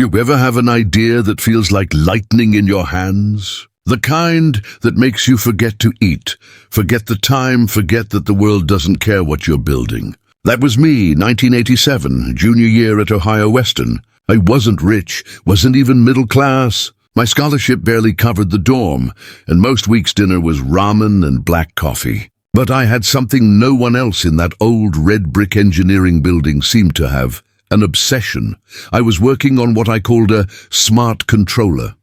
You ever have an idea that feels like lightning in your hands? The kind that makes you forget to eat, forget the time, forget that the world doesn't care what you're building. That was me, 1987, junior year at Ohio Western. I wasn't rich, wasn't even middle class. My scholarship barely covered the dorm, and most weeks' dinner was ramen and black coffee. But I had something no one else in that old red brick engineering building seemed to have, an obsession. I was working on what I called a smart controller.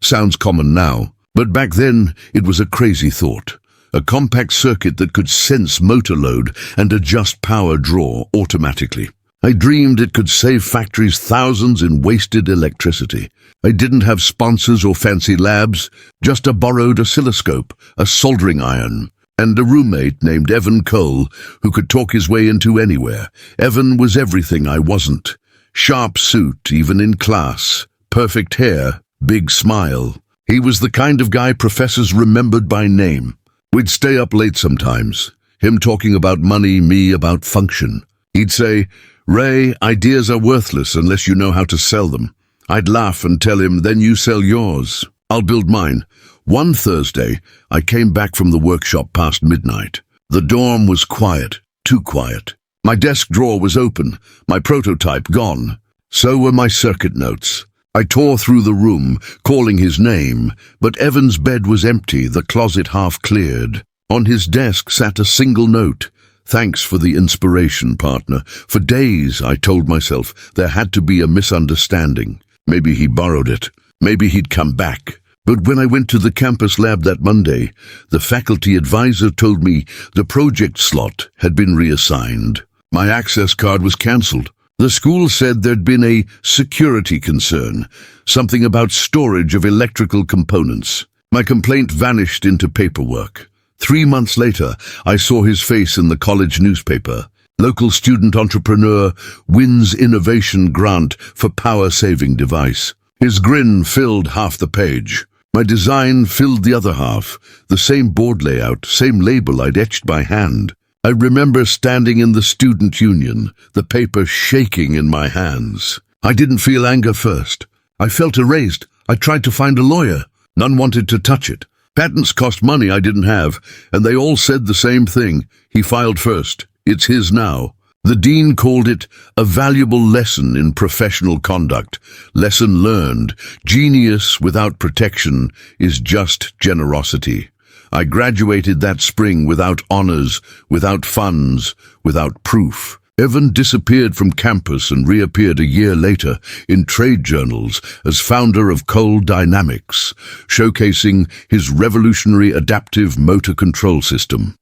Sounds common now, but back then it was a crazy thought. A compact circuit that could sense motor load and adjust power draw automatically. I dreamed it could save factories thousands in wasted electricity. I didn't have sponsors or fancy labs, just a borrowed oscilloscope, a soldering iron, and a roommate named Evan Cole who could talk his way into anywhere. Evan was everything I wasn't. Sharp suit, even in class. Perfect hair, big smile. He was the kind of guy professors remembered by name. We'd stay up late sometimes. Him talking about money, me about function. He'd say, "Ray, ideas are worthless unless you know how to sell them." I'd laugh and tell him, "Then you sell yours. I'll build mine." One Thursday, I came back from the workshop past midnight. The dorm was quiet, too quiet. My desk drawer was open, my prototype gone. So were my circuit notes. I tore through the room, calling his name, but Evan's bed was empty, the closet half cleared. On his desk sat a single note. "Thanks for the inspiration, partner." For days, I told myself, there had to be a misunderstanding. Maybe he borrowed it. Maybe he'd come back. But when I went to the campus lab that Monday, the faculty advisor told me the project slot had been reassigned. My access card was cancelled. The school said there'd been a security concern, something about storage of electrical components. My complaint vanished into paperwork. 3 months later, I saw his face in the college newspaper. Local student entrepreneur wins innovation grant for power-saving device. His grin filled half the page. My design filled the other half, the same board layout, same label I'd etched by hand. I remember standing in the student union, the paper shaking in my hands. I didn't feel anger first. I felt erased. I tried to find a lawyer. None wanted to touch it. Patents cost money I didn't have, and they all said the same thing. He filed first. It's his now. The dean called it a valuable lesson in professional conduct. Lesson learned. Genius without protection is just generosity. I graduated that spring without honors, without funds, without proof. Evan disappeared from campus and reappeared a year later in trade journals as founder of Coal Dynamics, showcasing his revolutionary adaptive motor control system.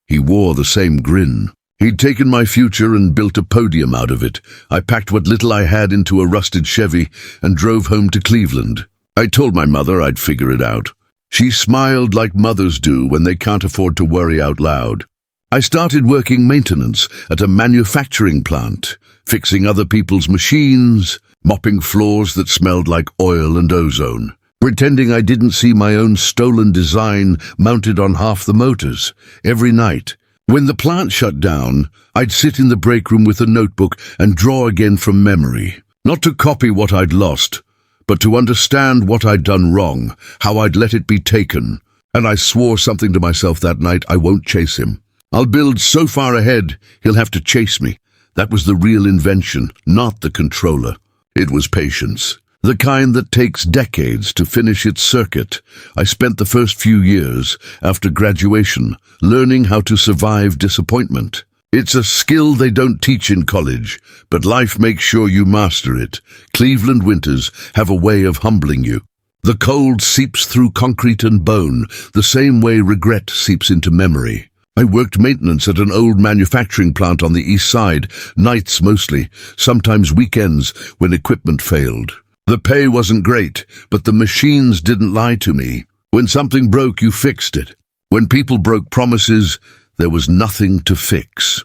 He wore the same grin. He'd taken my future and built a podium out of it. I packed what little I had into a rusted Chevy and drove home to Cleveland. I told my mother I'd figure it out. She smiled like mothers do when they can't afford to worry out loud. I started working maintenance at a manufacturing plant, fixing other people's machines, mopping floors that smelled like oil and ozone, pretending I didn't see my own stolen design mounted on half the motors. Every night, when the plant shut down, I'd sit in the break room with a notebook and draw again from memory. Not to copy what I'd lost, but to understand what I'd done wrong, how I'd let it be taken. And I swore something to myself that night: I won't chase him. I'll build so far ahead, he'll have to chase me. That was the real invention, not the controller. It was patience. The kind that takes decades to finish its circuit. I spent the first few years, after graduation, learning how to survive disappointment. It's a skill they don't teach in college, but life makes sure you master it. Cleveland winters have a way of humbling you. The cold seeps through concrete and bone, the same way regret seeps into memory. I worked maintenance at an old manufacturing plant on the east side, nights mostly, sometimes weekends when equipment failed. The pay wasn't great, but the machines didn't lie to me. When something broke, you fixed it. When people broke promises, there was nothing to fix.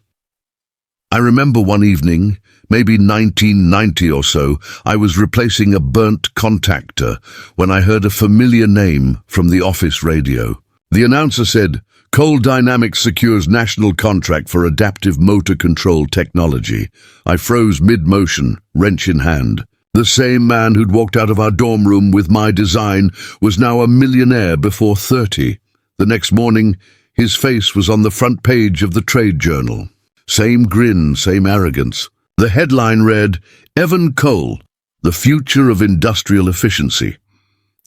I remember one evening, maybe 1990 or so, I was replacing a burnt contactor when I heard a familiar name from the office radio. The announcer said, "Coal Dynamics secures national contract for adaptive motor control technology." I froze mid-motion, wrench in hand. The same man who'd walked out of our dorm room with my design was now a millionaire before 30. The next morning, his face was on the front page of the trade journal. Same grin, same arrogance. The headline read, "Evan Cole, the future of industrial efficiency."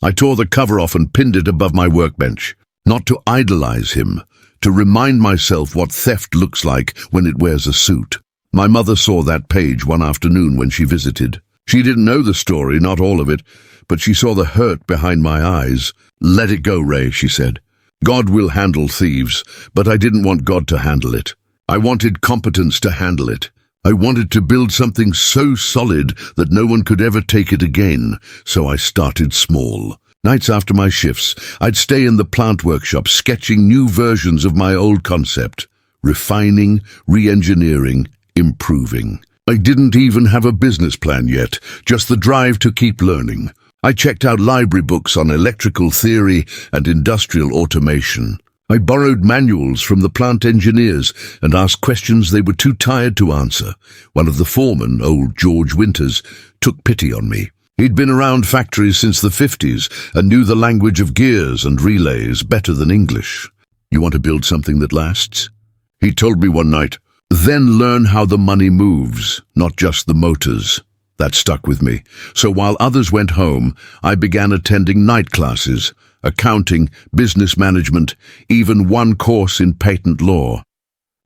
I tore the cover off and pinned it above my workbench. Not to idolize him, to remind myself what theft looks like when it wears a suit. My mother saw that page one afternoon when she visited. She didn't know the story, not all of it, but she saw the hurt behind my eyes. "Let it go, Ray," she said. "God will handle thieves, but I didn't want God to handle it. I wanted competence to handle it. I wanted to build something so solid that no one could ever take it again, so I started small. Nights after my shifts, I'd stay in the plant workshop sketching new versions of my old concept, refining, re-engineering, improving. I didn't even have a business plan yet, just the drive to keep learning. I checked out library books on electrical theory and industrial automation. I borrowed manuals from the plant engineers and asked questions they were too tired to answer. One of the foremen, old George Winters, took pity on me. He'd been around factories since the 50s and knew the language of gears and relays better than English. "You want to build something that lasts?" he told me one night. "Then learn how the money moves, not just the motors." That stuck with me. So while others went home, I began attending night classes, accounting, business management, even one course in patent law.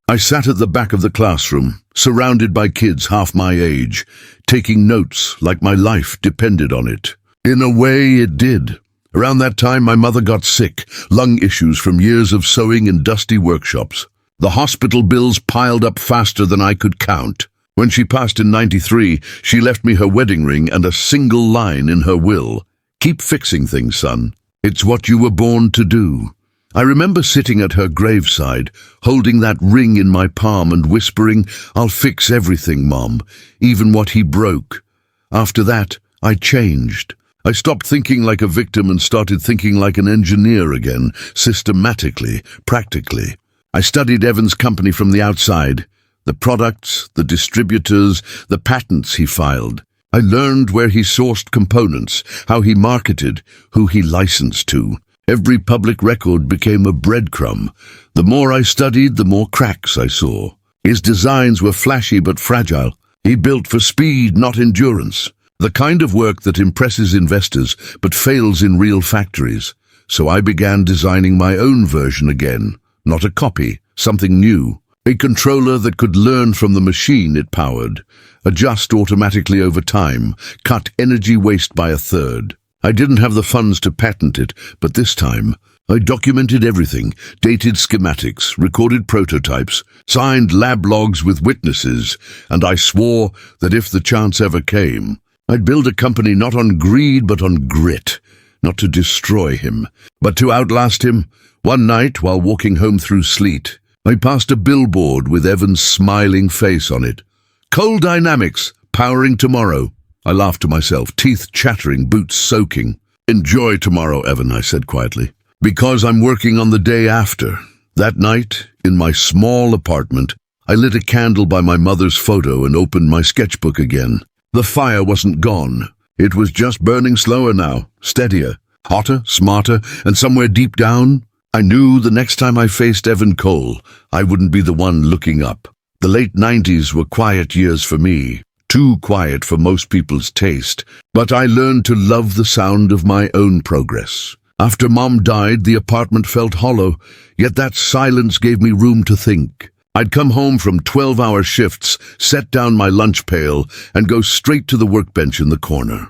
I sat at the back of the classroom, surrounded by kids half my age, taking notes like my life depended on it. In a way, it did. Around that time, my mother got sick, lung issues from years of sewing in dusty workshops. The hospital bills piled up faster than I could count. When she passed in '93, she left me her wedding ring and a single line in her will. "Keep fixing things, son. It's what you were born to do." I remember sitting at her graveside, holding that ring in my palm and whispering, "I'll fix everything, Mom, even what he broke." After that, I changed. I stopped thinking like a victim and started thinking like an engineer again, systematically, practically. I studied Evan's company from the outside. The products, the distributors, the patents he filed. I learned where he sourced components, how he marketed, who he licensed to. Every public record became a breadcrumb. The more I studied, the more cracks I saw. His designs were flashy but fragile. He built for speed, not endurance. The kind of work that impresses investors but fails in real factories. So I began designing my own version again. Not a copy, something new. A controller that could learn from the machine it powered, adjust automatically over time, cut energy waste by a third. I didn't have the funds to patent it, but this time I documented everything, dated schematics, recorded prototypes, signed lab logs with witnesses, and I swore that if the chance ever came, I'd build a company not on greed but on grit, not to destroy him, but to outlast him. One night, while walking home through sleet, I passed a billboard with Evan's smiling face on it. "Coal Dynamics, powering tomorrow." I laughed to myself, teeth chattering, boots soaking. "Enjoy tomorrow, Evan," I said quietly, "because I'm working on the day after." That night, in my small apartment, I lit a candle by my mother's photo and opened my sketchbook again. The fire wasn't gone. It was just burning slower now, steadier, hotter, smarter, and somewhere deep down, I knew the next time I faced Evan Cole, I wouldn't be the one looking up. The late '90s were quiet years for me, too quiet for most people's taste, but I learned to love the sound of my own progress. After Mom died, the apartment felt hollow, yet that silence gave me room to think. I'd come home from 12-hour shifts, set down my lunch pail, and go straight to the workbench in the corner.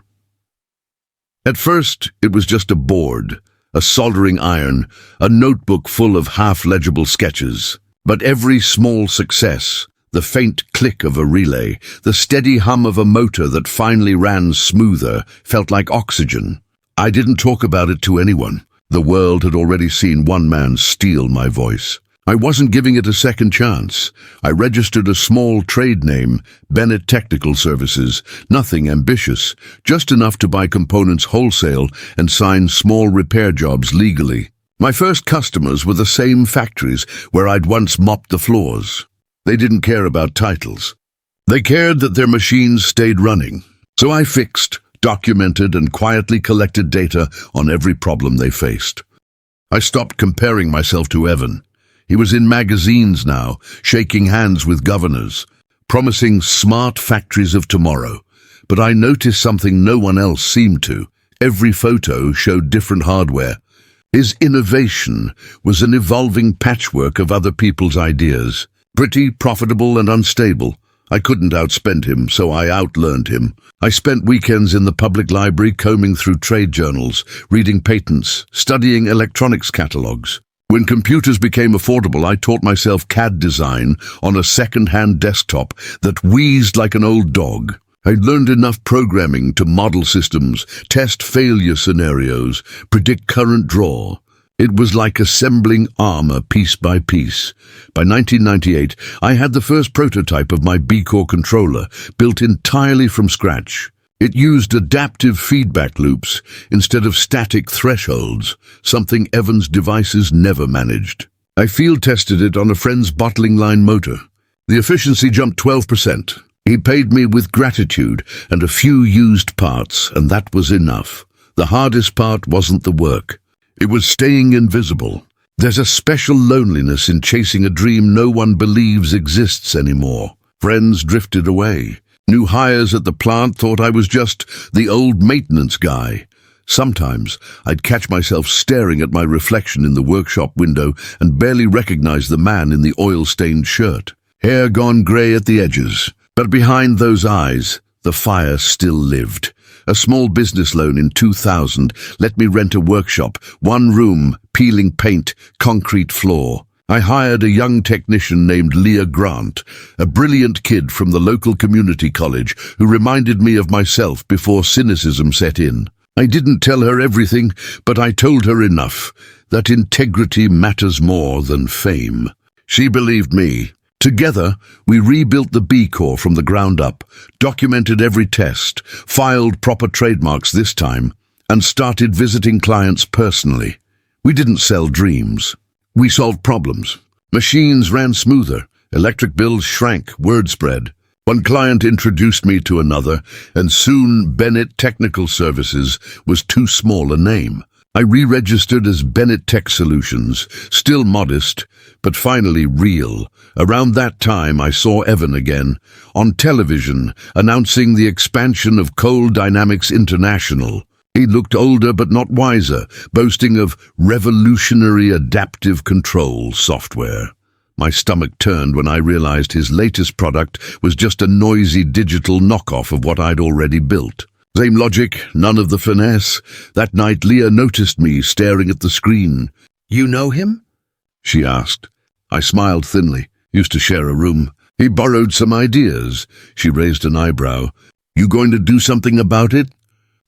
At first, it was just a board, a soldering iron, a notebook full of half-legible sketches. But every small success, the faint click of a relay, the steady hum of a motor that finally ran smoother, felt like oxygen. I didn't talk about it to anyone. The world had already seen one man steal my voice. I wasn't giving it a second chance. I registered a small trade name, Bennett Technical Services, nothing ambitious, just enough to buy components wholesale and sign small repair jobs legally. My first customers were the same factories where I'd once mopped the floors. They didn't care about titles. They cared that their machines stayed running. So I fixed, documented, and quietly collected data on every problem they faced. I stopped comparing myself to Evan. He was in magazines now, shaking hands with governors, promising smart factories of tomorrow. But I noticed something no one else seemed to. Every photo showed different hardware. His innovation was an evolving patchwork of other people's ideas. Pretty, profitable, and unstable. I couldn't outspend him, so I outlearned him. I spent weekends in the public library combing through trade journals, reading patents, studying electronics catalogs. When computers became affordable, I taught myself CAD design on a second-hand desktop that wheezed like an old dog. I learned enough programming to model systems, test failure scenarios, predict current draw. It was like assembling armor piece by piece. By 1998, I had the first prototype of my B-Core controller, built entirely from scratch. It used adaptive feedback loops instead of static thresholds, something Evan's devices never managed. I field-tested it on a friend's bottling line motor. The efficiency jumped 12%. He paid me with gratitude and a few used parts, and that was enough. The hardest part wasn't the work. It was staying invisible. There's a special loneliness in chasing a dream no one believes exists anymore. Friends drifted away. New hires at the plant thought I was just the old maintenance guy. Sometimes I'd catch myself staring at my reflection in the workshop window and barely recognize the man in the oil-stained shirt. Hair gone grey at the edges. But behind those eyes, the fire still lived. A small business loan in 2000 let me rent a workshop, one room, peeling paint, concrete floor. I hired a young technician named Leah Grant, a brilliant kid from the local community college who reminded me of myself before cynicism set in. I didn't tell her everything, but I told her enough, that integrity matters more than fame. She believed me. Together, we rebuilt the B-Core from the ground up, documented every test, filed proper trademarks this time, and started visiting clients personally. We didn't sell dreams. We solved problems. Machines ran smoother, electric bills shrank, word spread. One client introduced me to another, and soon Bennett Technical Services was too small a name. I re-registered as Bennett Tech Solutions, still modest, but finally real. Around that time, I saw Evan again, on television, announcing the expansion of Coal Dynamics International. He looked older but not wiser, boasting of revolutionary adaptive control software. My stomach turned when I realized his latest product was just a noisy digital knockoff of what I'd already built. Same logic, none of the finesse. That night, Leah noticed me staring at the screen. "You know him?" she asked. I smiled thinly. Used to share a room. He borrowed some ideas. She raised an eyebrow. "You going to do something about it?"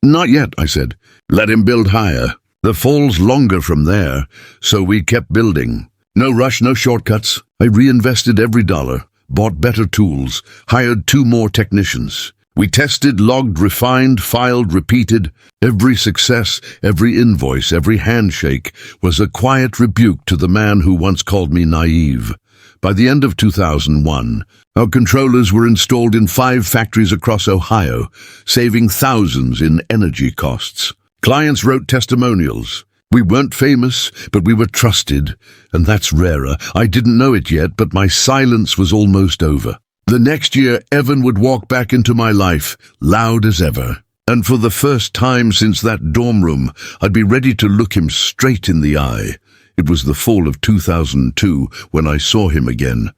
"Not yet," I said. "Let him build higher. The fall's longer from there." So we kept building. No rush, no shortcuts. I reinvested every dollar, bought better tools, hired 2 more technicians. We tested, logged, refined, filed, repeated. Every success, every invoice, every handshake was a quiet rebuke to the man who once called me naive. By the end of 2001, our controllers were installed in 5 factories across Ohio, saving thousands in energy costs. Clients wrote testimonials. We weren't famous, but we were trusted, and that's rarer. I didn't know it yet, but my silence was almost over. The next year, Evan would walk back into my life, loud as ever. And for the first time since that dorm room, I'd be ready to look him straight in the eye. It was the fall of 2002 when I saw him again.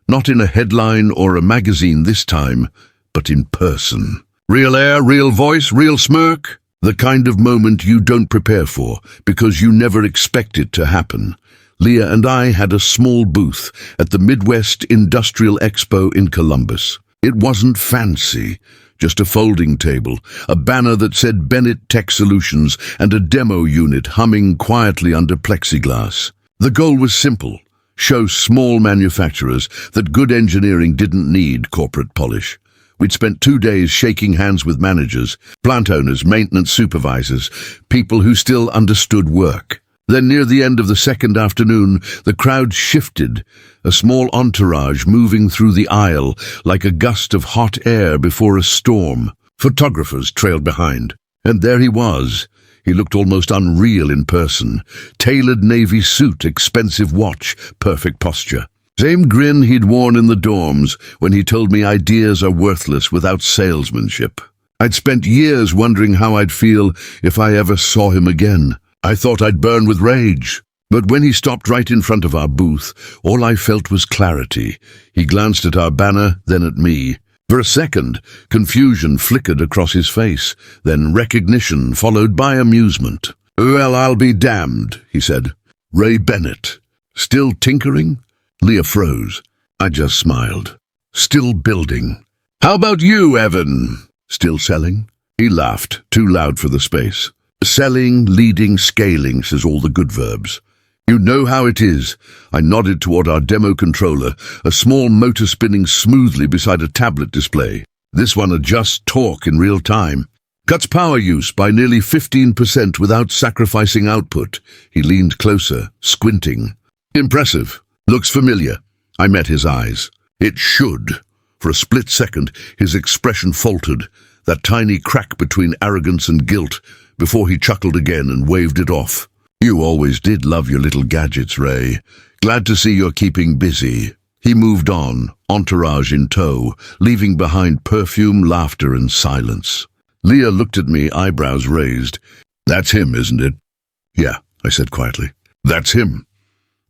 Not in a headline or a magazine this time, but in person. Real air, real voice, real smirk. The kind of moment you don't prepare for, because you never expect it to happen. Leah and I had a small booth at the Midwest Industrial Expo in Columbus. It wasn't fancy, just a folding table, a banner that said Bennett Tech Solutions, and a demo unit humming quietly under plexiglass. The goal was simple: show small manufacturers that good engineering didn't need corporate polish. We'd spent 2 days shaking hands with managers, plant owners, maintenance supervisors, people who still understood work. Then near the end of the second afternoon, the crowd shifted, a small entourage moving through the aisle like a gust of hot air before a storm. Photographers trailed behind. And there he was. He looked almost unreal in person. Tailored navy suit, expensive watch, perfect posture. Same grin he'd worn in the dorms when he told me ideas are worthless without salesmanship. I'd spent years wondering how I'd feel if I ever saw him again. I thought I'd burn with rage. But when he stopped right in front of our booth, all I felt was clarity. He glanced at our banner, then at me. For a second, confusion flickered across his face, then recognition followed by amusement. "Well, I'll be damned," he said. "Ray Bennett. Still tinkering?" Leah froze. I just smiled. "Still building." "How about you, Evan? Still selling?" He laughed, too loud for the space. "Selling, leading, scaling," says all the good verbs. "You know how it is." I nodded toward our demo controller, a small motor spinning smoothly beside a tablet display. This one adjusts torque in real time. "Cuts power use by nearly 15% without sacrificing output." He leaned closer, squinting. "Impressive. Looks familiar." I met his eyes. "It should." For a split second, his expression faltered, that tiny crack between arrogance and guilt, before he chuckled again and waved it off. "You always did love your little gadgets, Ray. Glad to see you're keeping busy." He moved on, entourage in tow, leaving behind perfume, laughter, and silence. Leah looked at me, eyebrows raised. "That's him, isn't it?" "Yeah," I said quietly. "That's him."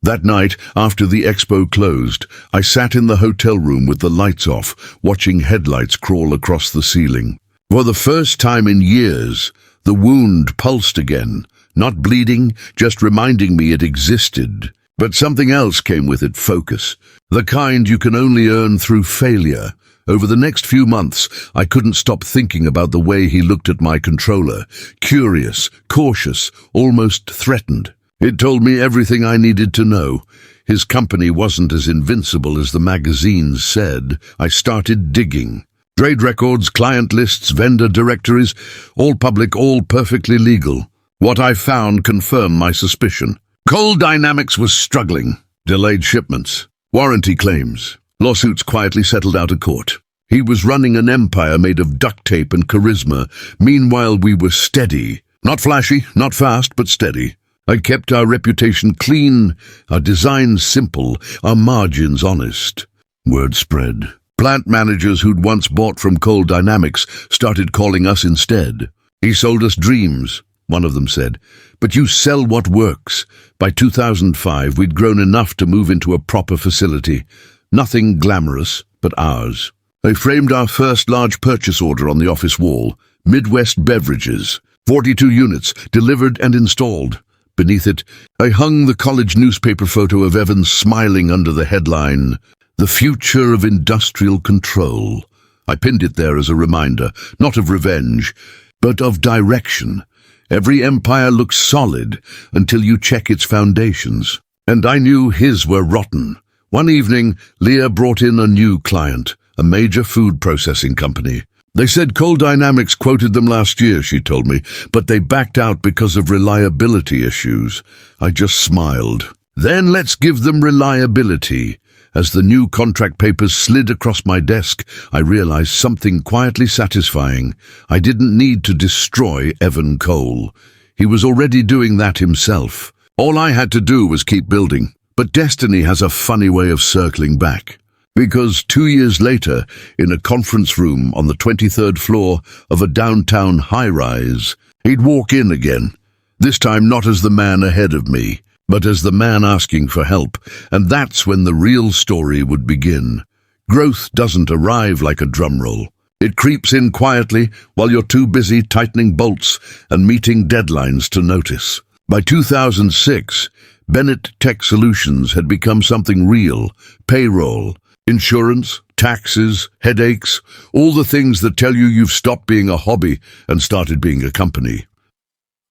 That night, after the expo closed, I sat in the hotel room with the lights off, watching headlights crawl across the ceiling. For the first time in years, the wound pulsed again. Not bleeding, just reminding me it existed. But something else came with it, focus. The kind you can only earn through failure. Over the next few months, I couldn't stop thinking about the way he looked at my controller. Curious, cautious, almost threatened. It told me everything I needed to know. His company wasn't as invincible as the magazines said. I started digging. Trade records, client lists, vendor directories, all public, all perfectly legal. What I found confirmed my suspicion. Coal Dynamics was struggling. Delayed shipments. Warranty claims. Lawsuits quietly settled out of court. He was running an empire made of duct tape and charisma. Meanwhile, we were steady. Not flashy, not fast, but steady. I kept our reputation clean, our designs simple, our margins honest. Word spread. Plant managers who'd once bought from Coal Dynamics started calling us instead. "He sold us dreams," one of them said, "but you sell what works." By 2005, we'd grown enough to move into a proper facility. Nothing glamorous, but ours. They framed our first large purchase order on the office wall. Midwest Beverages. 42 units, delivered and installed. Beneath it, I hung the college newspaper photo of Evan smiling under the headline, "The Future of Industrial Control." I pinned it there as a reminder, not of revenge, but of direction. Every empire looks solid until you check its foundations. And I knew his were rotten. One evening, Leah brought in a new client, a major food processing company. They said Coal Dynamics quoted them last year, she told me, but they backed out because of reliability issues. I just smiled. "Then let's give them reliability." As the new contract papers slid across my desk, I realized something quietly satisfying. I didn't need to destroy Evan Cole. He was already doing that himself. All I had to do was keep building. But destiny has a funny way of circling back. Because 2 years later, in a conference room on the 23rd floor of a downtown high-rise, he'd walk in again. This time not as the man ahead of me, but as the man asking for help, and that's when the real story would begin. Growth doesn't arrive like a drum roll. It creeps in quietly while you're too busy tightening bolts and meeting deadlines to notice. By 2006, Bennett Tech Solutions had become something real. Payroll, insurance, taxes, headaches, all the things that tell you you've stopped being a hobby and started being a company.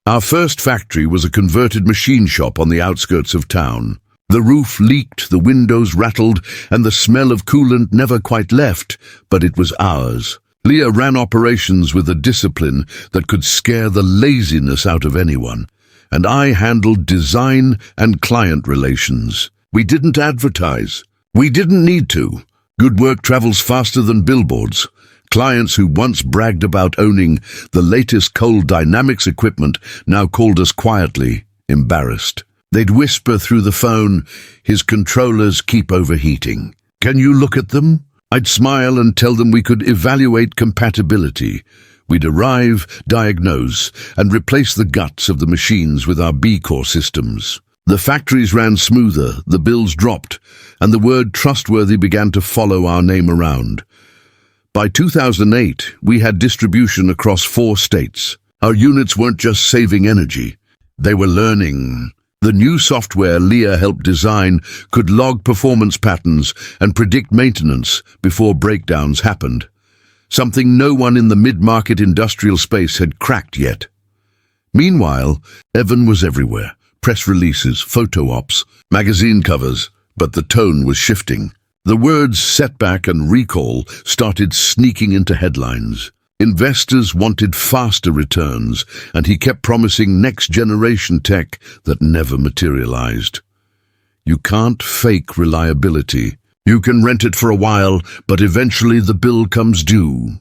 Our first factory was a converted machine shop on the outskirts of town. The roof leaked, the windows rattled, and the smell of coolant never quite left, but it was ours. Leah ran operations with a discipline that could scare the laziness out of anyone, and I handled design and client relations. We didn't advertise. We didn't need to. Good work travels faster than billboards. Clients who once bragged about owning the latest Cold Dynamics equipment now called us quietly, embarrassed. They'd whisper through the phone, "His controllers keep overheating. Can you look at them?" I'd smile and tell them we could evaluate compatibility. We'd arrive, diagnose, and replace the guts of the machines with our B-Core systems. The factories ran smoother, the bills dropped, and the word trustworthy began to follow our name around. By 2008, we had distribution across 4 states. Our units weren't just saving energy, they were learning. The new software Leah helped design could log performance patterns and predict maintenance before breakdowns happened, something no one in the mid-market industrial space had cracked yet. Meanwhile, Evan was everywhere. Press releases, photo ops, magazine covers, but the tone was shifting. The words setback and recall started sneaking into headlines. Investors wanted faster returns, and he kept promising next-generation tech that never materialized. You can't fake reliability. You can rent it for a while, but eventually the bill comes due.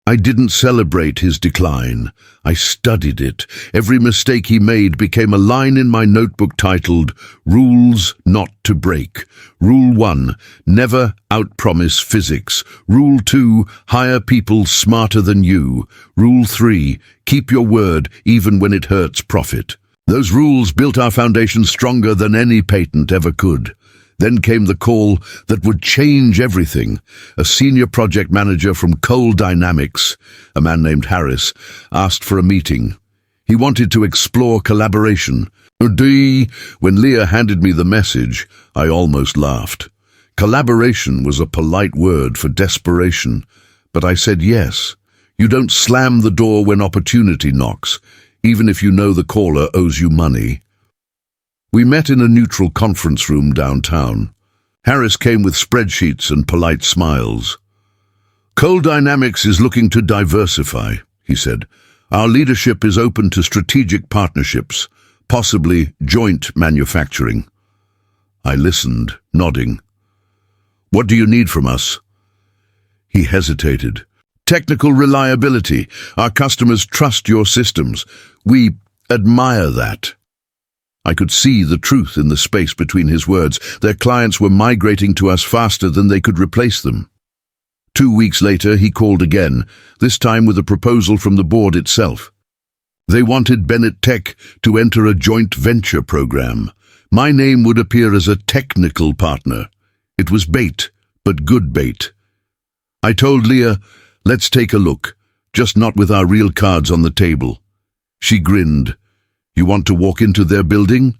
I didn't celebrate his decline. I studied it. Every mistake he made became a line in my notebook titled, "Rules Not to Break." Rule 1, never outpromise physics. Rule 2, hire people smarter than you. Rule 3, keep your word even when it hurts profit. Those rules built our foundation stronger than any patent ever could. Then came the call that would change everything. A senior project manager from Cold Dynamics, a man named Harris, asked for a meeting. He wanted to explore collaboration. When Leah handed me the message, I almost laughed. Collaboration was a polite word for desperation, but I said yes. You don't slam the door when opportunity knocks, even if you know the caller owes you money. We met in a neutral conference room downtown. Harris came with spreadsheets and polite smiles. "Cold Dynamics is looking to diversify," he said. "Our leadership is open to strategic partnerships, possibly joint manufacturing." I listened, nodding. "What do you need from us?" He hesitated. "Technical reliability. Our customers trust your systems. We admire that." I could see the truth in the space between his words. Their clients were migrating to us faster than they could replace them. 2 weeks later, he called again, this time with a proposal from the board itself. They wanted Bennett Tech to enter a joint venture program. My name would appear as a technical partner. It was bait, but good bait. I told Leah, "Let's take a look, just not with our real cards on the table." She grinned. "You want to walk into their building?"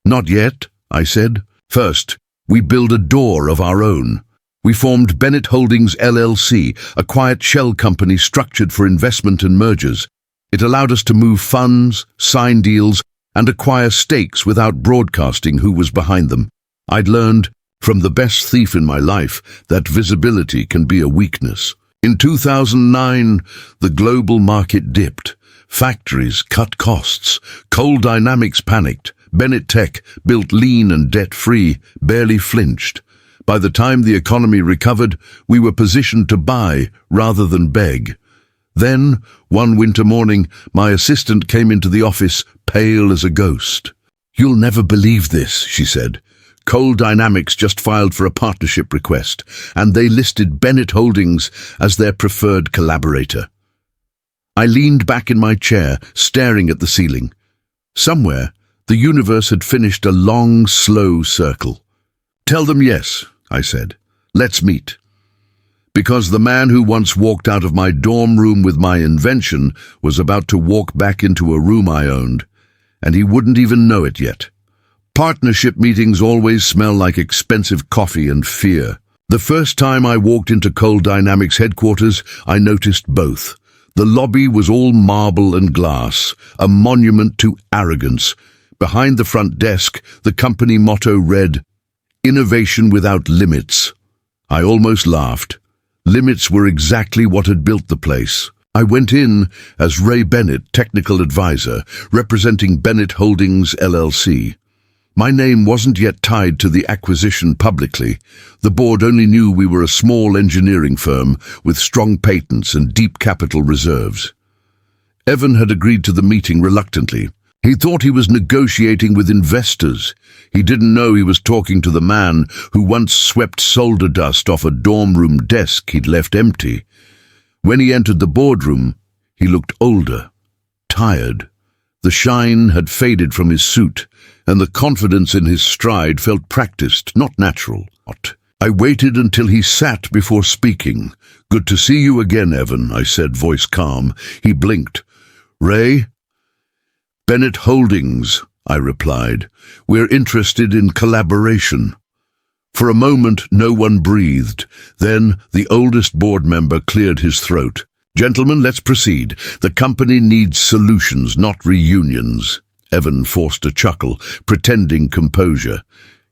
"Not yet," I said. "First, we build a door of our own." We formed Bennett Holdings LLC, a quiet shell company structured for investment and mergers. It allowed us to move funds, sign deals, and acquire stakes without broadcasting who was behind them. I'd learned, from the best thief in my life, that visibility can be a weakness. In 2009, the global market dipped. Factories cut costs. Cold Dynamics panicked. Bennett Tech, built lean and debt-free, barely flinched. By the time the economy recovered, we were positioned to buy rather than beg. Then, one winter morning, my assistant came into the office, pale as a ghost. "You'll never believe this," she said. "Cold Dynamics just filed for a partnership request, and they listed Bennett Holdings as their preferred collaborator." I leaned back in my chair, staring at the ceiling. Somewhere, the universe had finished a long, slow circle. "Tell them yes," I said. "Let's meet." Because the man who once walked out of my dorm room with my invention was about to walk back into a room I owned, and he wouldn't even know it yet. Partnership meetings always smell like expensive coffee and fear. The first time I walked into Cold Dynamics headquarters, I noticed both. The lobby was all marble and glass, a monument to arrogance. Behind the front desk, the company motto read, "Innovation without limits." I almost laughed. Limits were exactly what had built the place. I went in as Ray Bennett, technical advisor, representing Bennett Holdings LLC. My name wasn't yet tied to the acquisition publicly. The board only knew we were a small engineering firm with strong patents and deep capital reserves. Evan had agreed to the meeting reluctantly. He thought he was negotiating with investors. He didn't know he was talking to the man who once swept solder dust off a dorm room desk he'd left empty. When he entered the boardroom, he looked older, tired. The shine had faded from his suit, and the confidence in his stride felt practiced, not natural. I waited until he sat before speaking. "Good to see you again, Evan," I said, voice calm. He blinked. "Ray?" "Bennett Holdings," I replied. "We're interested in collaboration." For a moment, no one breathed. Then the oldest board member cleared his throat. "Gentlemen, let's proceed. The company needs solutions, not reunions." Evan forced a chuckle, pretending composure.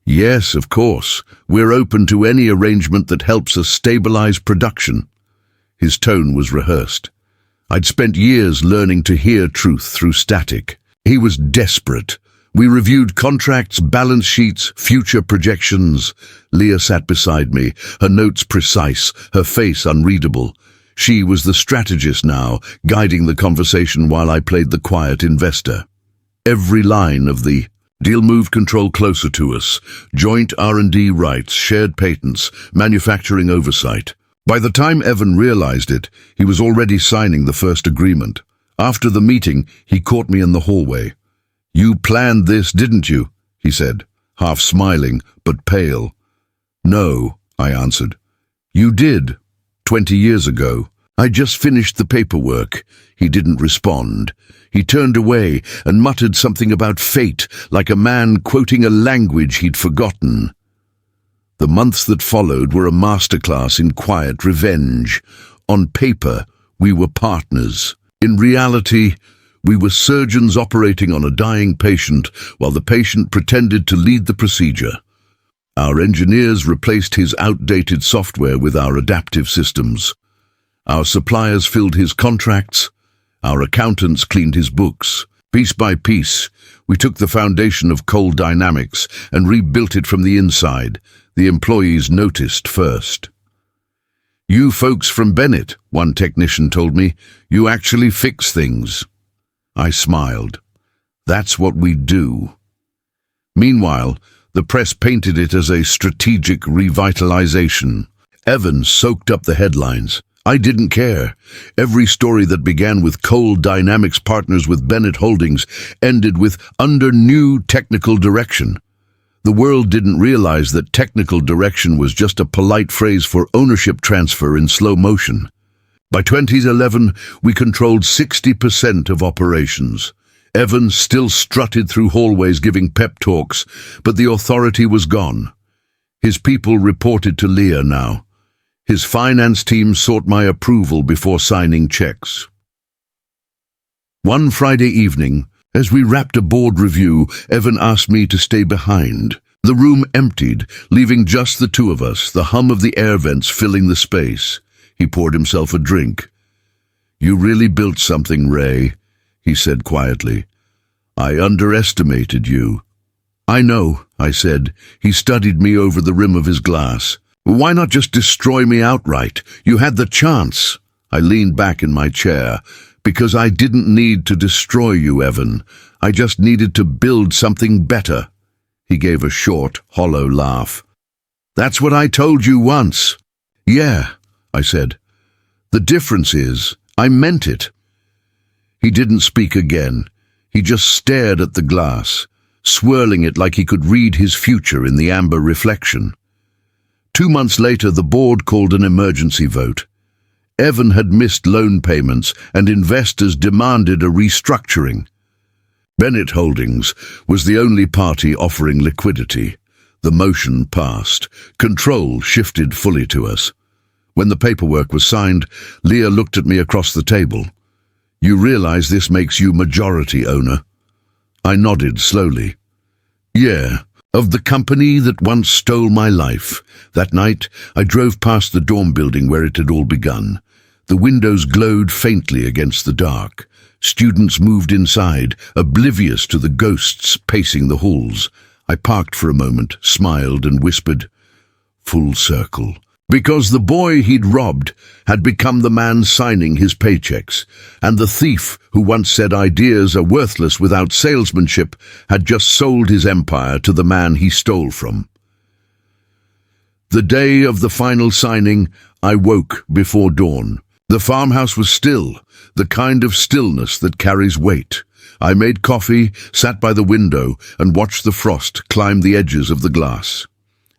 "Yes, of course. We're open to any arrangement that helps us stabilize production." His tone was rehearsed. I'd spent years learning to hear truth through static. He was desperate. We reviewed contracts, balance sheets, future projections. Leah sat beside me, her notes precise, her face unreadable. She was the strategist now, guiding the conversation while I played the quiet investor. Every line of the deal moved control closer to us. Joint R&D rights, shared patents, manufacturing oversight. By the time Evan realized it, he was already signing the first agreement. After the meeting, he caught me in the hallway. "You planned this, didn't you?" he said, half smiling, but pale. "No," I answered. "You did. 20 years ago. I just finished the paperwork." He didn't respond. He turned away and muttered something about fate, like a man quoting a language he'd forgotten. The months that followed were a masterclass in quiet revenge. On paper, we were partners. In reality, we were surgeons operating on a dying patient while the patient pretended to lead the procedure. Our engineers replaced his outdated software with our adaptive systems. Our suppliers filled his contracts. Our accountants cleaned his books. Piece by piece, we took the foundation of cold dynamics and rebuilt it from the inside. The employees noticed first. "You folks from Bennett," one technician told me, "you actually fix things." I smiled. "That's what we do." Meanwhile, the press painted it as a strategic revitalization. Evan soaked up the headlines. I didn't care. Every story that began with Cold Dynamics partners with Bennett Holdings ended with "under new technical direction." The world didn't realize that technical direction was just a polite phrase for ownership transfer in slow motion. By 2011, we controlled 60% of operations. Evan still strutted through hallways giving pep talks, but the authority was gone. His people reported to Leah now. His finance team sought my approval before signing checks. One Friday evening, as we wrapped a board review, Evan asked me to stay behind. The room emptied, leaving just the two of us, the hum of the air vents filling the space. He poured himself a drink. "You really built something, Ray," he said quietly. "I underestimated you." "I know," I said. He studied me over the rim of his glass. "Why not just destroy me outright? You had the chance." I leaned back in my chair. "Because I didn't need to destroy you, Evan. I just needed to build something better." He gave a short, hollow laugh. "That's what I told you once." "Yeah," I said. "The difference is, I meant it." He didn't speak again. He just stared at the glass, swirling it like he could read his future in the amber reflection. 2 months later, the board called an emergency vote. Evan had missed loan payments, and investors demanded a restructuring. Bennett Holdings was the only party offering liquidity. The motion passed. Control shifted fully to us. When the paperwork was signed, Leah looked at me across the table. "You realize this makes you majority owner?" I nodded slowly. "Yeah, of the company that once stole my life." That night, I drove past the dorm building where it had all begun. The windows glowed faintly against the dark. Students moved inside, oblivious to the ghosts pacing the halls. I parked for a moment, smiled and whispered, "Full circle." Because the boy he'd robbed had become the man signing his paychecks, and the thief who once said ideas are worthless without salesmanship had just sold his empire to the man he stole from. The day of the final signing, I woke before dawn. The farmhouse was still, the kind of stillness that carries weight. I made coffee, sat by the window, and watched the frost climb the edges of the glass.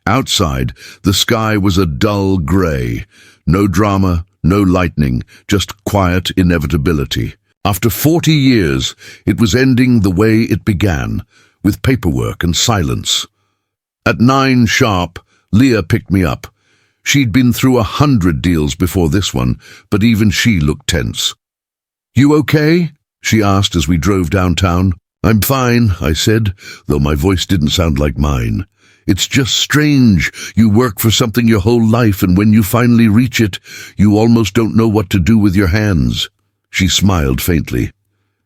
Outside, the sky was a dull grey. No drama, no lightning, just quiet inevitability. After 40 years, it was ending the way it began, with paperwork and silence. At 9 sharp, Leah picked me up. She'd been through 100 deals before this one, but even she looked tense. "You okay?" she asked as we drove downtown. "I'm fine," I said, though my voice didn't sound like mine. "It's just strange. You work for something your whole life, and when you finally reach it, you almost don't know what to do with your hands." She smiled faintly.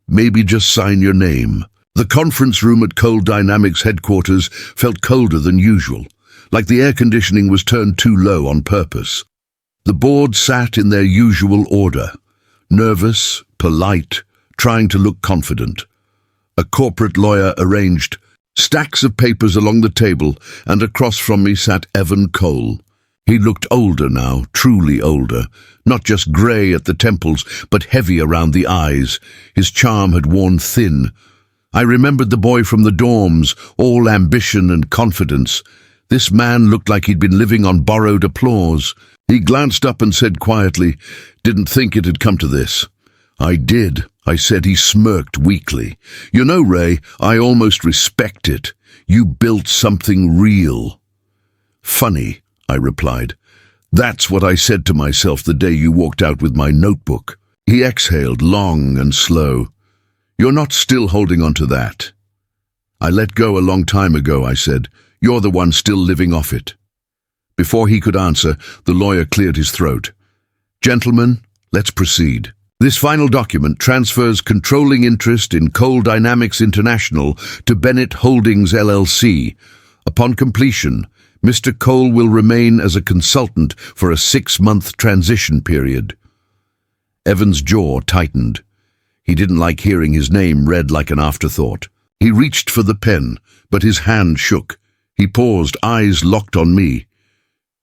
"Maybe just sign your name." The conference room at Coal Dynamics headquarters felt colder than usual, like the air conditioning was turned too low on purpose. The board sat in their usual order, nervous, polite, trying to look confident. A corporate lawyer arranged stacks of papers along the table, and across from me sat Evan Cole. He looked older now, truly older, not just grey at the temples, but heavy around the eyes. His charm had worn thin. I remembered the boy from the dorms, all ambition and confidence. This man looked like he'd been living on borrowed applause. He glanced up and said quietly, "Didn't think it had come to this." "I did," I said. He smirked weakly. "You know, Ray, I almost respect it. You built something real." "Funny," I replied. "That's what I said to myself the day you walked out with my notebook." He exhaled, long and slow. "You're not still holding on to that." "I let go a long time ago," I said. "You're the one still living off it." Before he could answer, the lawyer cleared his throat. "Gentlemen, let's proceed. This final document transfers controlling interest in Coal Dynamics International to Bennett Holdings LLC. Upon completion, Mr. Cole will remain as a consultant for a 6-month transition period." Evan's jaw tightened. He didn't like hearing his name read like an afterthought. He reached for the pen, but his hand shook. He paused, eyes locked on me.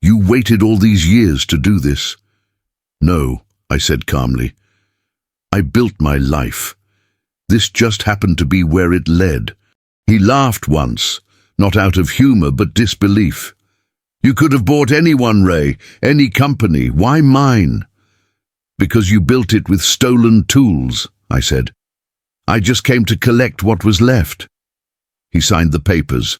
"You waited all these years to do this?" "No," I said calmly. "I built my life. This just happened to be where it led." He laughed once, not out of humor but disbelief. "You could have bought anyone, Ray, any company. Why mine?" "Because you built it with stolen tools," I said. "I just came to collect what was left." He signed the papers.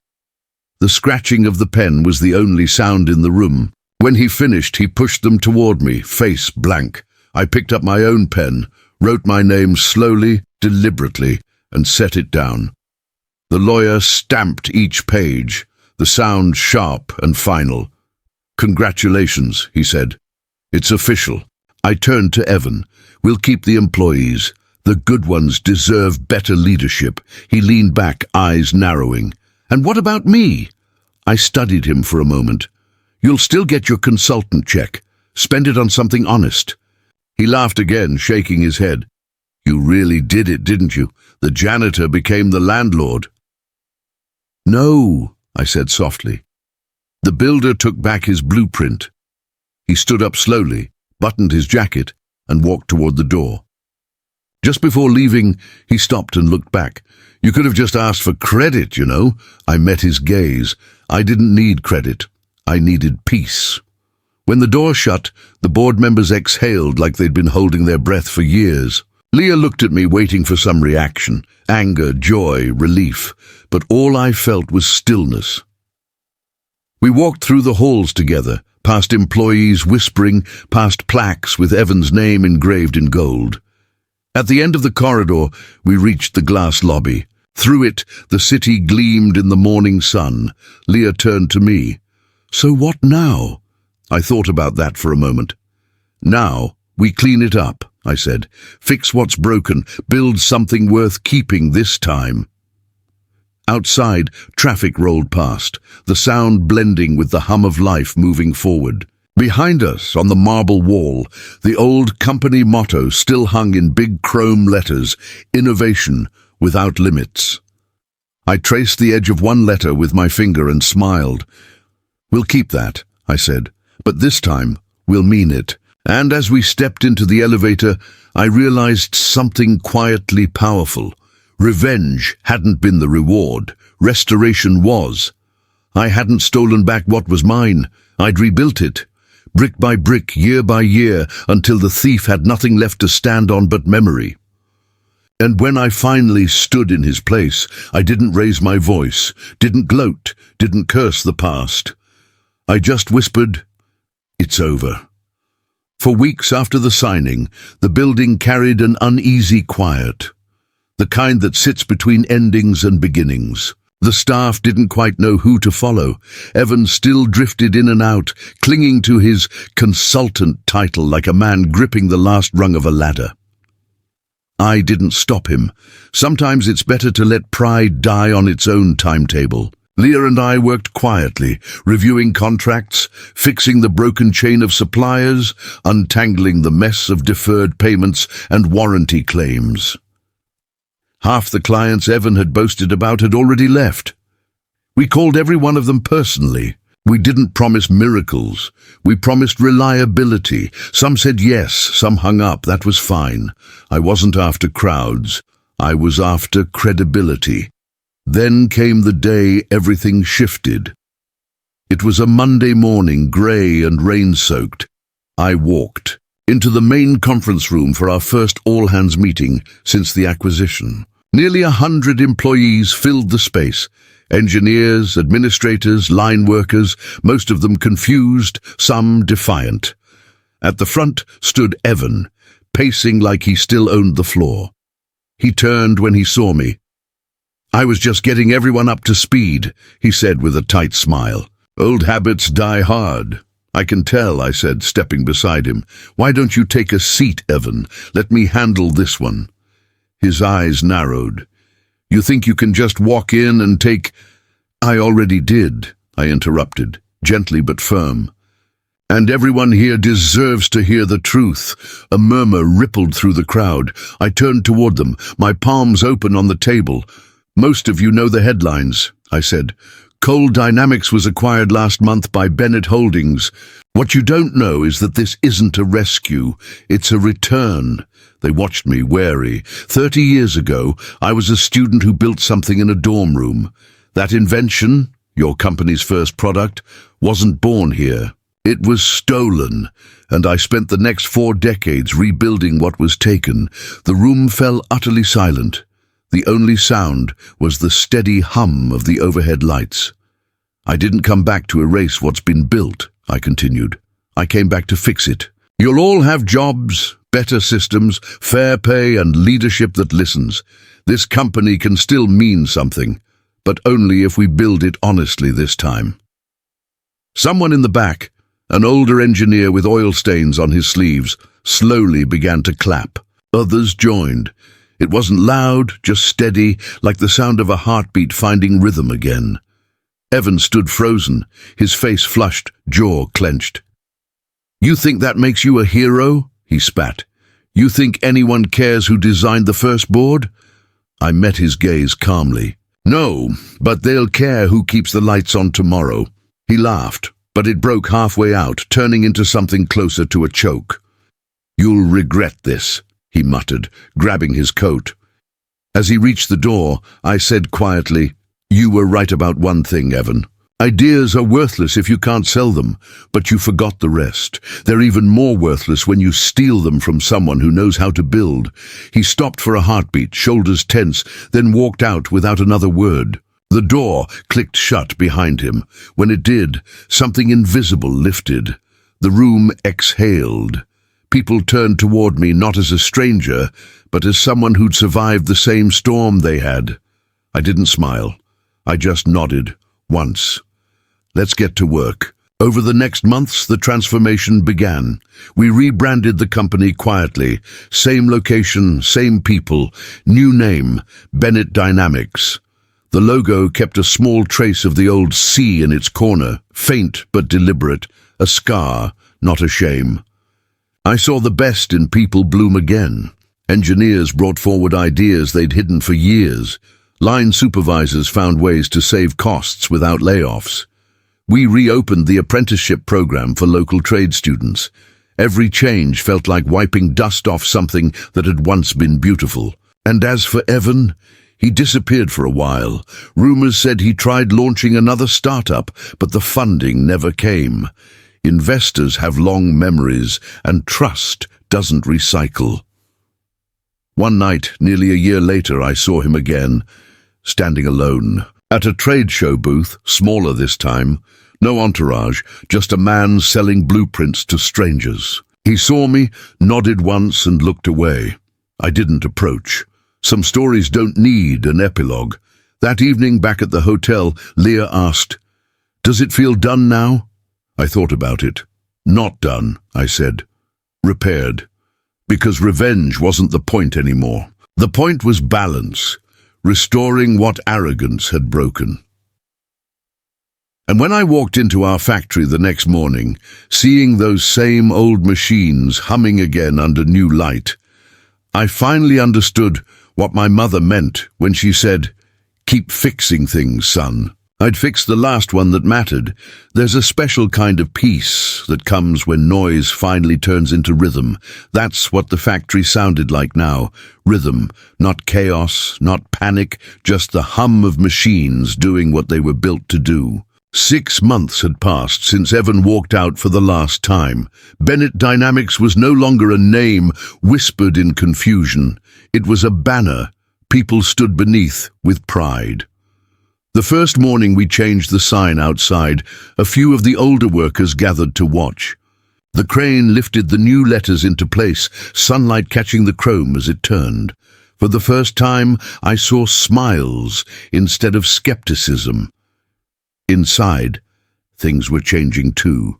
The scratching of the pen was the only sound in the room. When he finished, he pushed them toward me, face blank. I picked up my own pen, wrote my name slowly, deliberately, and set it down. The lawyer stamped each page, the sound sharp and final. "Congratulations," he said. "It's official." I turned to Evan. "We'll keep the employees. The good ones deserve better leadership." He leaned back, eyes narrowing. "And what about me?" I studied him for a moment. "You'll still get your consultant check. Spend it on something honest." He laughed again, shaking his head. "You really did it, didn't you? The janitor became the landlord." "No," I said softly. The builder took back his blueprint. He stood up slowly, buttoned his jacket, and walked toward the door. Just before leaving, he stopped and looked back. "You could have just asked for credit, you know." I met his gaze. I didn't need credit. I needed peace. When the door shut, the board members exhaled like they'd been holding their breath for years. Leah looked at me, waiting for some reaction. Anger, joy, relief. But all I felt was stillness. We walked through the halls together, past employees whispering, past plaques with Evan's name engraved in gold. At the end of the corridor, we reached the glass lobby. Through it, the city gleamed in the morning sun. Leah turned to me. "So what now?" I thought about that for a moment. "Now, we clean it up," I said. "Fix what's broken, build something worth keeping this time." Outside, traffic rolled past, the sound blending with the hum of life moving forward. Behind us, on the marble wall, the old company motto still hung in big chrome letters, "Innovation without limits." I traced the edge of one letter with my finger and smiled. "We'll keep that," I said, "but this time we'll mean it." And as we stepped into the elevator, I realized something quietly powerful. Revenge hadn't been the reward. Restoration was. I hadn't stolen back what was mine. I'd rebuilt it, brick by brick, year by year, until the thief had nothing left to stand on but memory. And when I finally stood in his place, I didn't raise my voice, didn't gloat, didn't curse the past. I just whispered, "It's over." For weeks after the signing, the building carried an uneasy quiet, the kind that sits between endings and beginnings. The staff didn't quite know who to follow. Evan still drifted in and out, clinging to his consultant title like a man gripping the last rung of a ladder. I didn't stop him. Sometimes it's better to let pride die on its own timetable. Leah and I worked quietly, reviewing contracts, fixing the broken chain of suppliers, untangling the mess of deferred payments and warranty claims. Half the clients Evan had boasted about had already left. We called every one of them personally. We didn't promise miracles. We promised reliability. Some said yes, some hung up. That was fine. I wasn't after crowds. I was after credibility. Then came the day everything shifted. It was a Monday morning, grey and rain-soaked. I walked into the main conference room for our first all-hands meeting since the acquisition. Nearly 100 employees filled the space. Engineers, administrators, line workers, most of them confused, some defiant. At the front stood Evan, pacing like he still owned the floor. He turned when he saw me. "I was just getting everyone up to speed," he said with a tight smile. "Old habits die hard." "I can tell," I said, stepping beside him. "Why don't you take a seat, Evan? Let me handle this one." His eyes narrowed. "You think you can just walk in and take—" "I already did," I interrupted, gently but firm. "And everyone here deserves to hear the truth." A murmur rippled through the crowd. I turned toward them, my palms open on the table. "Most of you know the headlines," I said. "Coal Dynamics was acquired last month by Bennett Holdings. What you don't know is that this isn't a rescue, it's a return." They watched me, wary. 30 years ago, I was a student who built something in a dorm room. That Invention, your company's first product, wasn't born here. It was stolen, and I spent the next 4 decades rebuilding what was taken. The room fell utterly silent. The only sound was the steady hum of the overhead lights. "I didn't come back to erase what's been built," I continued. "I came back to fix it. You'll all have jobs, better systems, fair pay, and leadership that listens. This company can still mean something, but only if we build it honestly this time." Someone in the back, an older engineer with oil stains on his sleeves, slowly began to clap. Others joined. It wasn't loud, just steady, like the sound of a heartbeat finding rhythm again. Evan stood frozen, his face flushed, jaw clenched. "You think that makes you a hero?" he spat. "You think anyone cares who designed the first board?" I met his gaze calmly. "No, but they'll care who keeps the lights on tomorrow." He laughed, but it broke halfway out, turning into something closer to a choke. "You'll regret this," he muttered, grabbing his coat. As he reached the door, I said quietly, "You were right about one thing, Evan. Ideas are worthless if you can't sell them, but you forgot the rest. They're even more worthless when you steal them from someone who knows how to build." He stopped for a heartbeat, shoulders tense, then walked out without another word. The door clicked shut behind him. When it did, something invisible lifted. The room exhaled. People turned toward me not as a stranger, but as someone who'd survived the same storm they had. I didn't smile. I just nodded, once. "Let's get to work." Over the next months, the transformation began. We rebranded the company quietly. Same location, same people, new name, Bennett Dynamics. The logo kept a small trace of the old C in its corner, faint but deliberate, a scar, not a shame. I saw the best in people bloom again. Engineers brought forward ideas they'd hidden for years. Line supervisors found ways to save costs without layoffs. We reopened the apprenticeship program for local trade students. Every change felt like wiping dust off something that had once been beautiful. And as for Evan, he disappeared for a while. Rumors said he tried launching another startup, but the funding never came. Investors have long memories, and trust doesn't recycle. One night, nearly a year later, I saw him again, standing alone, at a trade show booth, smaller this time. No entourage, just a man selling blueprints to strangers. He saw me, nodded once, and looked away. I didn't approach. Some stories don't need an epilogue. That evening back at the hotel, Leah asked, "Does it feel done now?" I thought about it. "Not done," I said. "Repaired." Because revenge wasn't the point anymore. The point was balance, restoring what arrogance had broken. And when I walked into our factory the next morning, seeing those same old machines humming again under new light, I finally understood what my mother meant when she said, "Keep fixing things, son." I'd fixed the last one that mattered. There's a special kind of peace that comes when noise finally turns into rhythm. That's what the factory sounded like now. Rhythm, not chaos, not panic, just the hum of machines doing what they were built to do. 6 months had passed since Evan walked out for the last time. Bennett Dynamics was no longer a name whispered in confusion. It was a banner people stood beneath with pride. The first morning we changed the sign outside, a few of the older workers gathered to watch. The crane lifted the new letters into place, sunlight catching the chrome as it turned. For the first time, I saw smiles instead of skepticism. Inside, things were changing too.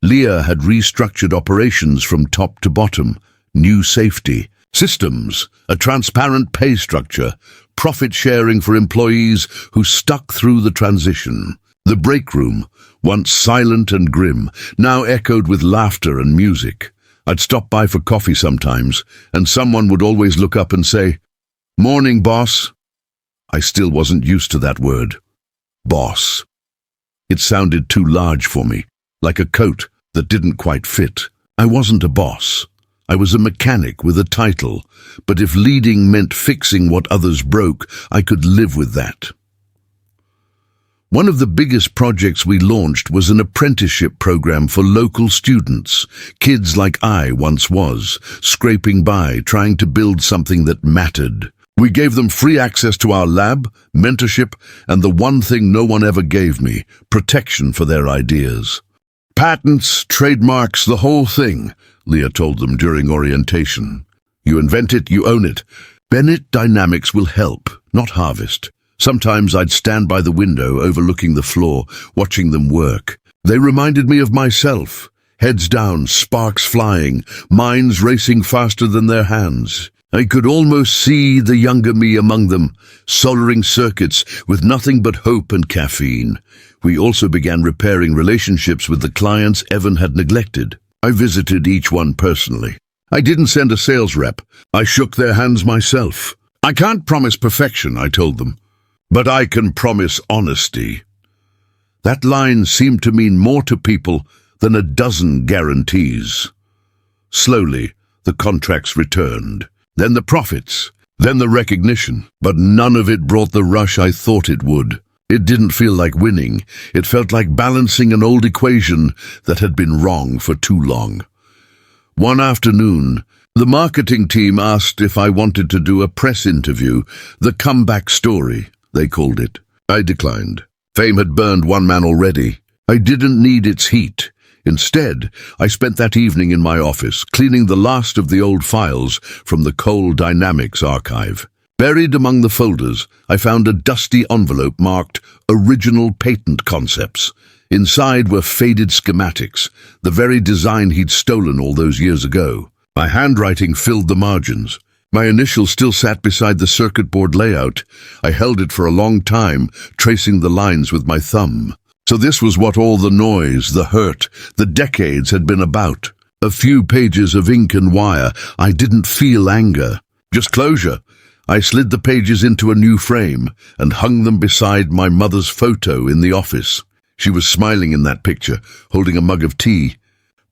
Leah had restructured operations from top to bottom, new safety, systems, a transparent pay structure, profit sharing for employees who stuck through the transition. The break room, once silent and grim, now echoed with laughter and music. I'd stop by for coffee sometimes, and someone would always look up and say, "Morning, boss." I still wasn't used to that word. Boss. It sounded too large for me, like a coat that didn't quite fit. I wasn't a boss. I was a mechanic with a title, but if leading meant fixing what others broke, I could live with that. One of the biggest projects we launched was an apprenticeship program for local students, kids like I once was, scraping by, trying to build something that mattered. We gave them free access to our lab, mentorship, and the one thing no one ever gave me, protection for their ideas. Patents, trademarks, the whole thing, Leah told them during orientation. You invent it, you own it. Bennett Dynamics will help, not harvest. Sometimes I'd stand by the window overlooking the floor, watching them work. They reminded me of myself, heads down, sparks flying, minds racing faster than their hands. I could almost see the younger me among them, soldering circuits with nothing but hope and caffeine. We also began repairing relationships with the clients Evan had neglected. I visited each one personally. I didn't send a sales rep. I shook their hands myself. I can't promise perfection, I told them, but I can promise honesty. That line seemed to mean more to people than a dozen guarantees. Slowly, the contracts returned. Then the profits, then the recognition, but none of it brought the rush I thought it would. It didn't feel like winning. It felt like balancing an old equation that had been wrong for too long. One afternoon, the marketing team asked if I wanted to do a press interview, the comeback story, they called it. I declined. Fame had burned one man already. I didn't need its heat. Instead, I spent that evening in my office, cleaning the last of the old files from the Coal Dynamics archive. Buried among the folders, I found a dusty envelope marked Original Patent Concepts. Inside were faded schematics, the very design he'd stolen all those years ago. My handwriting filled the margins. My initials still sat beside the circuit board layout. I held it for a long time, tracing the lines with my thumb. So this was what all the noise, the hurt, the decades had been about. A few pages of ink and wire. I didn't feel anger, just closure. I slid the pages into a new frame and hung them beside my mother's photo in the office. She was smiling in that picture, holding a mug of tea,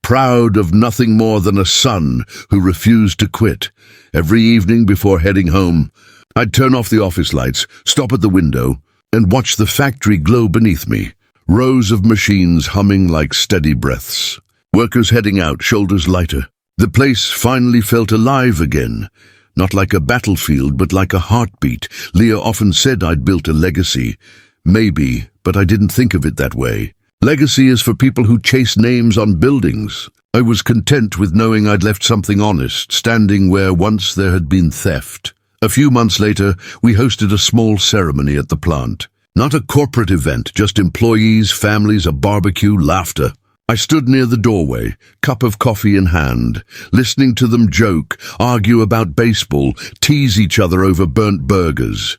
proud of nothing more than a son who refused to quit. Every evening before heading home, I'd turn off the office lights, stop at the window, and watch the factory glow beneath me. Rows of machines humming like steady breaths. Workers heading out, shoulders lighter. The place finally felt alive again. Not like a battlefield, but like a heartbeat. Leah often said I'd built a legacy. Maybe, but I didn't think of it that way. Legacy is for people who chase names on buildings. I was content with knowing I'd left something honest, standing where once there had been theft. A few months later, we hosted a small ceremony at the plant. Not a corporate event, just employees, families, a barbecue, laughter. I stood near the doorway, cup of coffee in hand, listening to them joke, argue about baseball, tease each other over burnt burgers.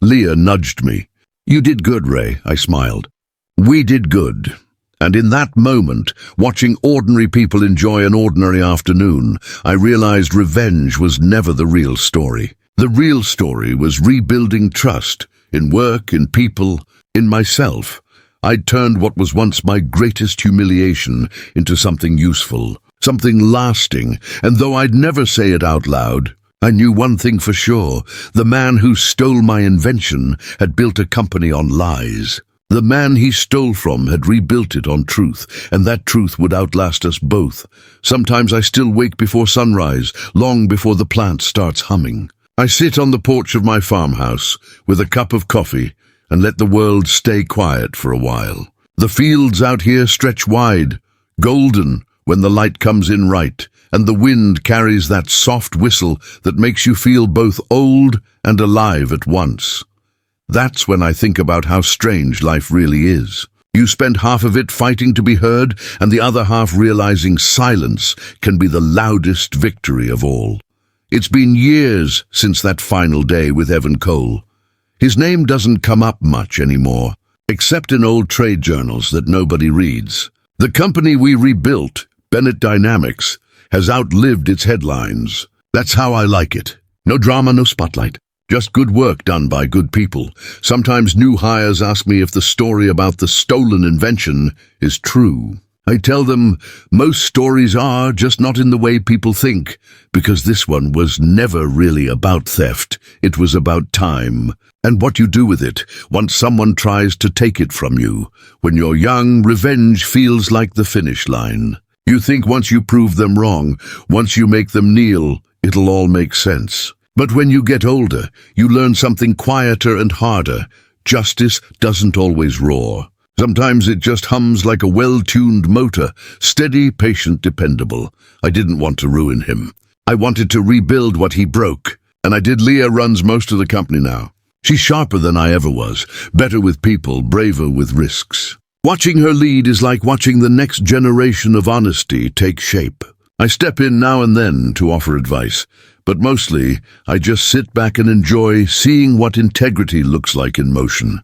Leah nudged me. "You did good, Ray," I smiled. We did good. And in that moment, watching ordinary people enjoy an ordinary afternoon, I realized revenge was never the real story. The real story was rebuilding trust, in work, in people, in myself. I'd turned what was once my greatest humiliation into something useful, something lasting, and though I'd never say it out loud, I knew one thing for sure. The man who stole my invention had built a company on lies. The man he stole from had rebuilt it on truth, and that truth would outlast us both. Sometimes I still wake before sunrise, long before the plant starts humming. I sit on the porch of my farmhouse with a cup of coffee and let the world stay quiet for a while. The fields out here stretch wide, golden when the light comes in right, and the wind carries that soft whistle that makes you feel both old and alive at once. That's when I think about how strange life really is. You spend half of it fighting to be heard, and the other half realizing silence can be the loudest victory of all. It's been years since that final day with Evan Cole. His name doesn't come up much anymore, except in old trade journals that nobody reads. The company we rebuilt, Bennett Dynamics, has outlived its headlines. That's how I like it. No drama, no spotlight. Just good work done by good people. Sometimes new hires ask me if the story about the stolen invention is true. I tell them most stories are, just not in the way people think, because this one was never really about theft. It was about time, and what you do with it once someone tries to take it from you. When you're young, revenge feels like the finish line. You think once you prove them wrong, once you make them kneel, it'll all make sense. But when you get older, you learn something quieter and harder. Justice doesn't always roar. Sometimes it just hums like a well-tuned motor, steady, patient, dependable. I didn't want to ruin him. I wanted to rebuild what he broke, and I did. Leah runs most of the company now. She's sharper than I ever was, better with people, braver with risks. Watching her lead is like watching the next generation of honesty take shape. I step in now and then to offer advice, but mostly I just sit back and enjoy seeing what integrity looks like in motion.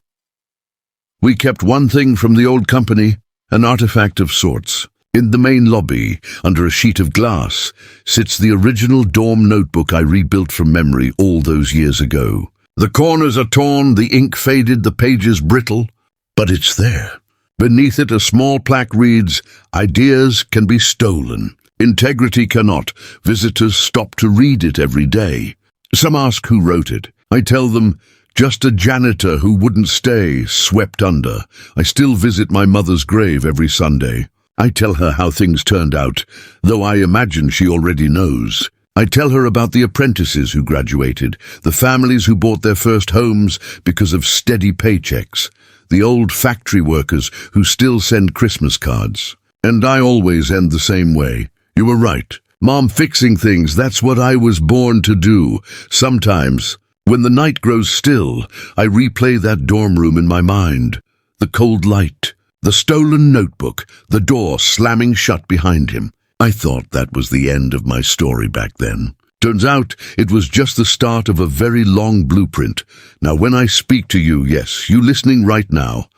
We kept one thing from the old company, an artifact of sorts. In the main lobby, under a sheet of glass, sits the original dorm notebook I rebuilt from memory all those years ago. The corners are torn, the ink faded, the pages brittle, but it's there. Beneath it, a small plaque reads, "Ideas can be stolen. Integrity cannot. Visitors stop to read it every day." Some ask who wrote it. I tell them, just a janitor who wouldn't stay, swept under. I still visit my mother's grave every Sunday. I tell her how things turned out, though I imagine she already knows. I tell her about the apprentices who graduated, the families who bought their first homes because of steady paychecks, the old factory workers who still send Christmas cards. And I always end the same way. You were right. Mom, fixing things, that's what I was born to do. Sometimes, when the night grows still, I replay that dorm room in my mind. The cold light, the stolen notebook, the door slamming shut behind him. I thought that was the end of my story back then. Turns out it was just the start of a very long blueprint. Now, when I speak to you, yes, you listening right now,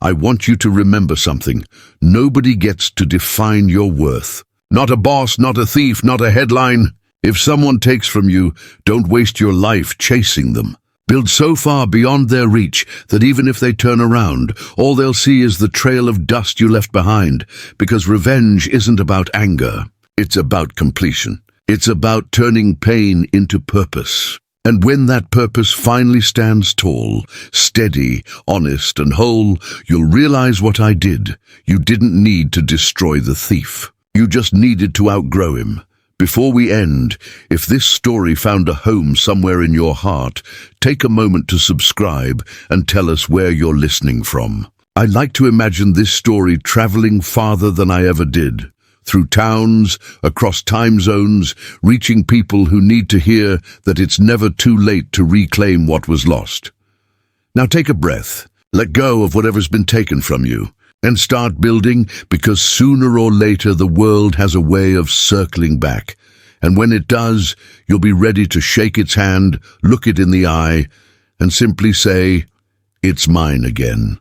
I want you to remember something. Nobody gets to define your worth. Not a boss, not a thief, not a headline. If someone takes from you, don't waste your life chasing them. Build so far beyond their reach that even if they turn around, all they'll see is the trail of dust you left behind, because revenge isn't about anger. It's about completion. It's about turning pain into purpose. And when that purpose finally stands tall, steady, honest, and whole, you'll realize what I did. You didn't need to destroy the thief. You just needed to outgrow him. Before we end, if this story found a home somewhere in your heart, take a moment to subscribe and tell us where you're listening from. I like to imagine this story traveling farther than I ever did. Through towns, across time zones, reaching people who need to hear that it's never too late to reclaim what was lost. Now take a breath, let go of whatever's been taken from you, and start building, because sooner or later the world has a way of circling back. And when it does, you'll be ready to shake its hand, look it in the eye, and simply say, "It's mine again."